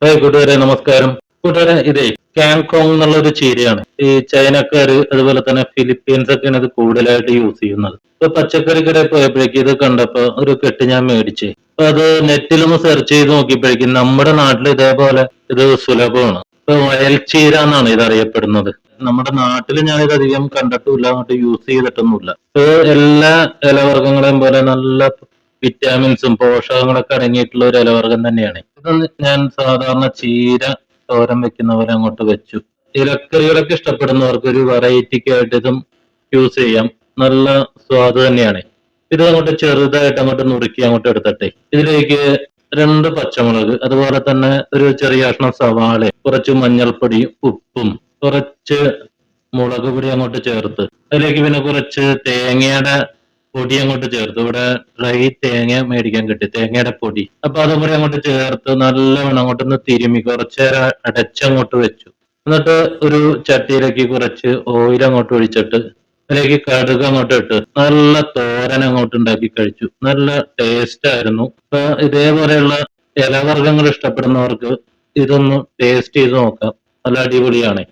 Hi കൂട്ടുകാരെ, നമസ്കാരം. കൂട്ടുകാരെ, ഇതേ കാങ്കോങ് എന്നുള്ള ഒരു ചീരയാണ്. ഈ ചൈനക്കാര് അതുപോലെ തന്നെ ഫിലിപ്പീൻസ് ഒക്കെയാണ് ഇത് കൂടുതലായിട്ട് യൂസ് ചെയ്യുന്നത്. ഇപ്പൊ പച്ചക്കറി കടയിൽ പോയപ്പോഴേക്കും ഇത് കണ്ടപ്പോ ഒരു കെട്ട് ഞാൻ മേടിച്ച്. അപ്പൊ അത് നെറ്റിലൊന്ന് സെർച്ച് ചെയ്ത് നോക്കിയപ്പോഴേക്കും നമ്മുടെ നാട്ടിൽ ഇതേപോലെ ഇത് സുലഭമാണ്. ഇപ്പൊ വയൽച്ചീര എന്നാണ് ഇത് അറിയപ്പെടുന്നത്. നമ്മുടെ നാട്ടിൽ ഞാൻ ഇത് അധികം കണ്ടിട്ടുമില്ല, അങ്ങോട്ട് യൂസ് ചെയ്തിട്ടൊന്നുമില്ല. ഇത് എല്ലാ ഇലവർഗ്ഗങ്ങളെയും പോലെ നല്ല വിറ്റാമിൻസും പോഷകങ്ങളൊക്കെ അടങ്ങിയിട്ടുള്ള ഒരു ഇലവർഗ്ഗം തന്നെയാണ്. ഇത് ഞാൻ സാധാരണ ചീര തോരൻ വെക്കുന്ന പോലെ അങ്ങോട്ട് വെച്ചു. ഇലക്കറികളൊക്കെ ഇഷ്ടപ്പെടുന്നവർക്ക് ഒരു വെറൈറ്റിക്ക് ആയിട്ട് ഇതും യൂസ് ചെയ്യാം. നല്ല സ്വാദ് തന്നെയാണ്. ഇത് അങ്ങോട്ട് ചെറുതായിട്ട് അങ്ങോട്ട് നുറുക്കി അങ്ങോട്ട് എടുത്തിട്ടെ ഇതിലേക്ക് 2 പച്ചമുളക്, അതുപോലെ തന്നെ ഒരു ചെറിയ കഷ്ണം സവാള, കുറച്ച് മഞ്ഞൾപ്പൊടിയും ഉപ്പും കുറച്ച് മുളക് പൊടി അങ്ങോട്ട് ചേർത്ത് അതിലേക്ക് പിന്നെ കുറച്ച് തേങ്ങയുടെ പൊടി അങ്ങോട്ട് ചേർത്ത്. ഇവിടെ ഡ്രൈ തേങ്ങ മേടിക്കാൻ കിട്ടി, തേങ്ങയുടെ പൊടി. അപ്പൊ അതും കൂടി അങ്ങോട്ട് ചേർത്ത് നല്ലവണ്ണം അങ്ങോട്ടൊന്ന് തിരുമ്മി കുറച്ചേരം അടച്ചങ്ങോട്ട് വെച്ചു. എന്നിട്ട് ഒരു ചട്ടിയിലേക്ക് കുറച്ച് ഓയിൽ അങ്ങോട്ട് ഒഴിച്ചിട്ട് അതിലേക്ക് കടുക് അങ്ങോട്ട് ഇട്ട് നല്ല തോരൻ അങ്ങോട്ട് ഉണ്ടാക്കി കഴിച്ചു. നല്ല ടേസ്റ്റ് ആയിരുന്നു. അപ്പൊ ഇതേപോലെയുള്ള ഇലവർഗ്ഗങ്ങൾ ഇഷ്ടപ്പെടുന്നവർക്ക് ഇതൊന്ന് ടേസ്റ്റ് ചെയ്ത് നോക്കാം. നല്ല അടിപൊളിയാണ്.